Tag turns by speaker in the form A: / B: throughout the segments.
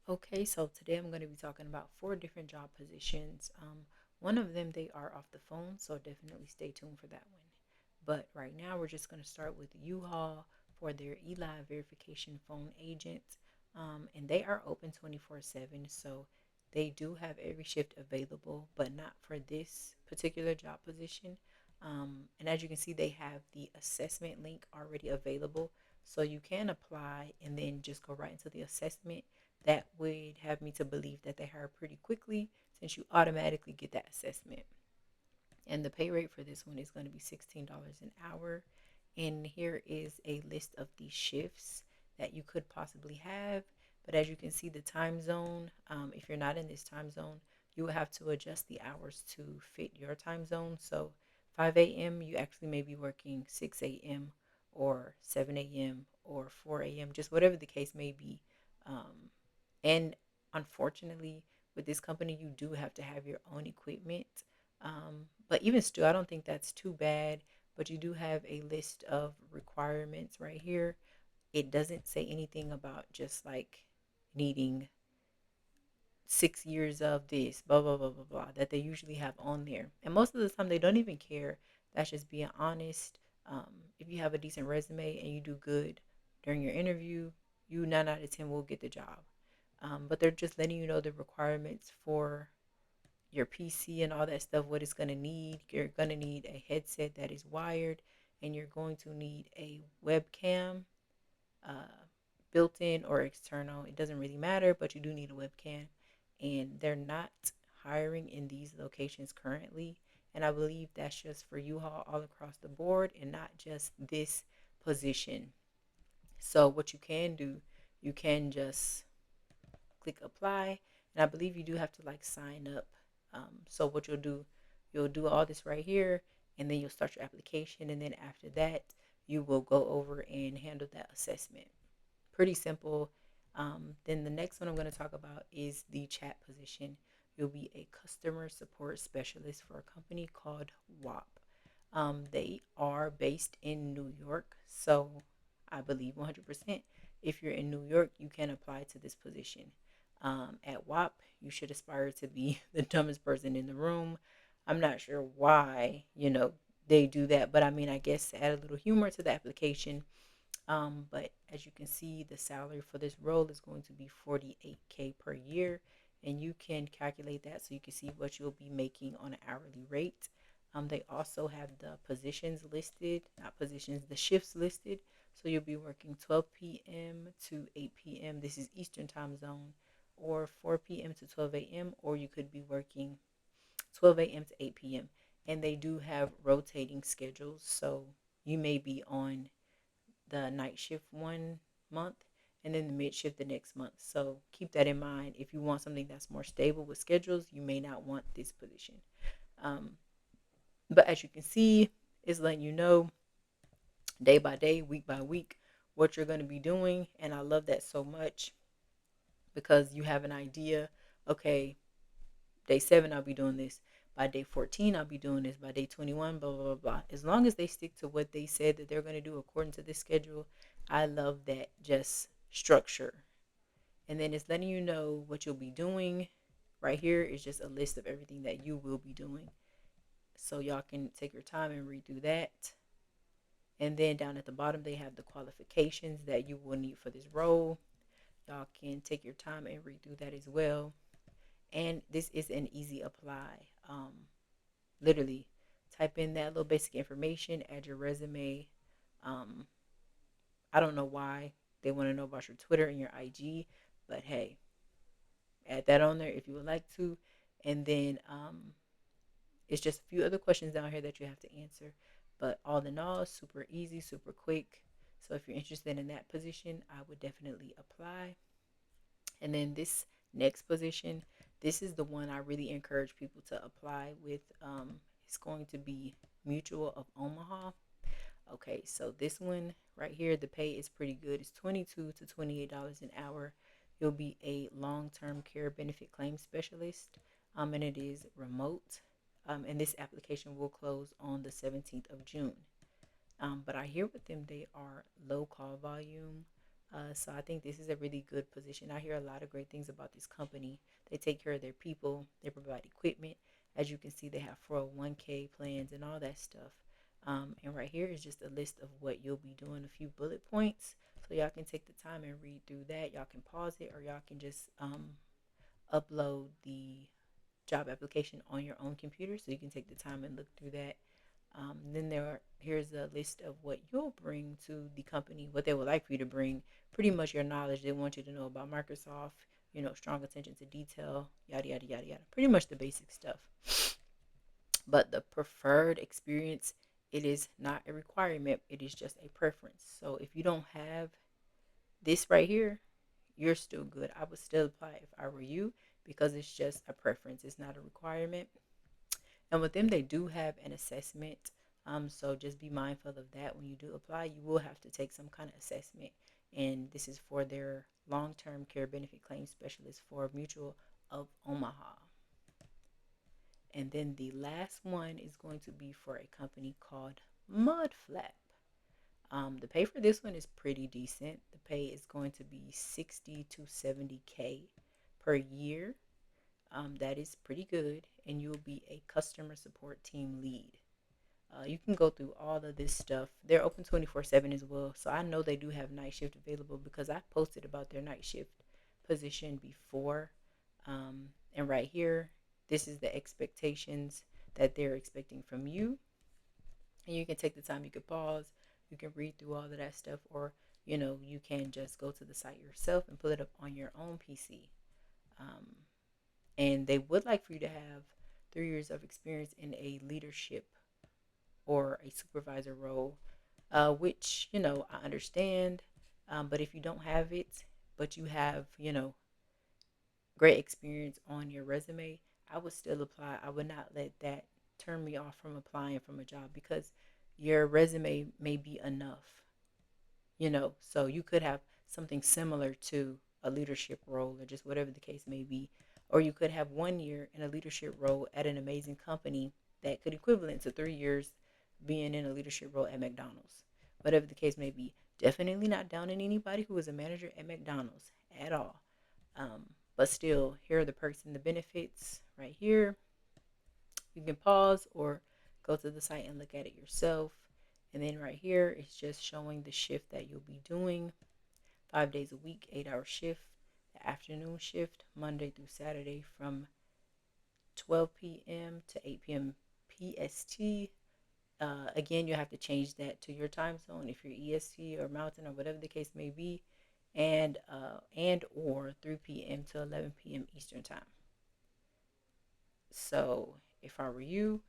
A: Okay, so today I'm going to be talking about four different job positions. One of them, they are off the phone, so definitely stay tuned for that one. But right now, we're just going to start with U-Haul for their Eli verification phone agent. And they are open 24/7, so they do have every shift available, but not for this particular job position. And as you can see, they have the assessment link already available, so you can apply and then just go right into the assessment. That would have me to believe that they hire pretty quickly since you automatically get that assessment. And the pay rate for this one is going to be $16 an hour. And here is a list of the shifts that you could possibly have. But as you can see, the time zone, if you're not in this time zone, you will have to adjust the hours to fit your time zone. So 5 a.m., you actually may be working 6 a.m. or 7 a.m. or 4 a.m., just whatever the case may be. And unfortunately, with this company, you do have to have your own equipment. But even still, I don't think that's too bad. But you do have a list of requirements right here. It doesn't say anything about just like needing 6 years of this, blah, blah, blah, blah, blah, that they usually have on there. And most of the time, they don't even care. That's just being honest. If you have a decent resume and you do good during your interview, you 9 out of 10 will get the job. But they're just letting you know the requirements for your PC and all that stuff, what it's going to need. You're going to need a headset that is wired, and you're going to need a webcam, uh, built in or external. It doesn't really matter, but you do need a webcam. And they're not hiring in these locations currently. And I believe that's just for U-Haul all across the board and not just this position. So, what you can do, you can just click apply, and I believe you do have to like sign up. So what you'll do all this right here, and then you'll start your application, and then after that, you will go over and handle that assessment. Pretty simple. Then the next one I'm going to talk about is the chat position. You'll be a customer support specialist for a company called WAP. They are based in New York, so I believe 100% if you're in New York, you can apply to this position. At WAP, you should aspire to be the dumbest person in the room. I'm not sure why, they do that, but I mean, I guess to add a little humor to the application. But as you can see, the salary for this role is going to be 48K per year, and you can calculate that so you can see what you'll be making on an hourly rate. They also have the positions listed, not positions, the shifts listed. So you'll be working 12 p.m. to 8 p.m. This is Eastern time zone, or 4 p.m. to 12 a.m., or you could be working 12 a.m. to 8 p.m. And they do have rotating schedules, so you may be on the night shift one month and then the mid shift the next month. So keep that in mind. If you want something that's more stable with schedules, you may not want this position. Um, but as you can see, it's letting you know day by day, week by week, what you're going to be doing. And I love that so much because you have an idea. Okay, day 7, I'll be doing this. By day 14, I'll be doing this. By day 21, blah, blah, blah, blah. As long as they stick to what they said that they're going to do according to this schedule, I love that just structure. And then it's letting you know what you'll be doing. Right here is just a list of everything that you will be doing. So y'all can take your time and read through that. And then down at the bottom, they have the qualifications that you will need for this role. Y'all can take your time and read through that as well. And this is an easy apply. Literally, type in that little basic information, add your resume. Um, I don't know why they want to know about your Twitter and your IG, but hey, add that on there if you would like to. And then it's just a few other questions down here that you have to answer. But all in all, super easy, super quick. So if you're interested in that position, I would definitely apply. And then this next position, this is the one I really encourage people to apply with. It's going to be Mutual of Omaha. Okay, so this one right here, the pay is pretty good. It's $22 to $28 an hour. You'll be a long-term care benefit claim specialist, and it is remote. And this application will close on the 17th of June. But I hear with them they are low call volume. So I think this is a really good position. I hear a lot of great things about this company. They take care of their people. They provide equipment. As you can see, they have 401k plans and all that stuff. And right here is just a list of what you'll be doing, a few bullet points. So y'all can take the time and read through that. Y'all can pause it, or y'all can just upload the job application on your own computer, so you can take the time and look through that. Then here's a list of what you'll bring to the company, what they would like for you to bring. Pretty much your knowledge. They want you to know about Microsoft, strong attention to detail, yada yada yada yada. Pretty much the basic stuff. But the preferred experience, it is not a requirement. It is just a preference. So if you don't have this right here, you're still good. I would still apply if I were you, because it's just a preference. It's not a requirement. And with them, they do have an assessment. So just be mindful of that when you do apply. You will have to take some kind of assessment, and this is for their long-term care benefit claim specialist for Mutual of Omaha. And then the last one is going to be for a company called Mudflap. The pay for this one is pretty decent. The pay is going to be 60 to 70K per year. That is pretty good, and you'll be a customer support team lead. You can go through all of this stuff. They're open 24/7 as well, so I know they do have night shift available because I posted about their night shift position before. And right here, this is the expectations that they're expecting from you, and you can take the time. You can pause. You can read through all of that stuff, or you can just go to the site yourself and pull it up on your own PC. Um, and they would like for you to have 3 years of experience in a leadership or a supervisor role, which I understand. But if you don't have it, but you have great experience on your resume, I would still apply. I would not let that turn me off from applying from a job, because your resume may be enough. So you could have something similar to a leadership role, or just whatever the case may be. Or you could have 1 year in a leadership role at an amazing company that could equivalent to 3 years being in a leadership role at McDonald's. Whatever the case may be. Definitely not downing anybody who is a manager at McDonald's at all. But still, here are the perks and the benefits right here. You can pause or go to the site and look at it yourself. And then right here, it's just showing the shift that you'll be doing. 5 days a week, 8-hour shift. The afternoon shift, Monday through Saturday from 12 p.m. to 8 p.m. PST. Again, you have to change that to your time zone if you're EST or Mountain or whatever the case may be, and or 3 p.m. to 11 p.m. Eastern time. So if I were you,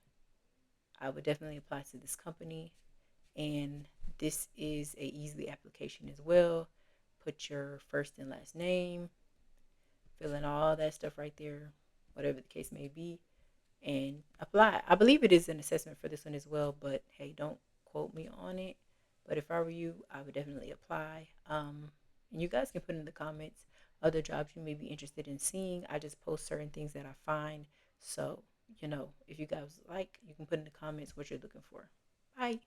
A: I would definitely apply to this company, and this is a easy application as well. Put your first and last name, fill in all that stuff right there, whatever the case may be, and apply. I believe it is an assessment for this one as well, but hey, don't quote me on it. But if I were you, I would definitely apply. And you guys can put in the comments other jobs you may be interested in seeing. I just post certain things that I find. So, if you guys like, you can put in the comments what you're looking for. Bye.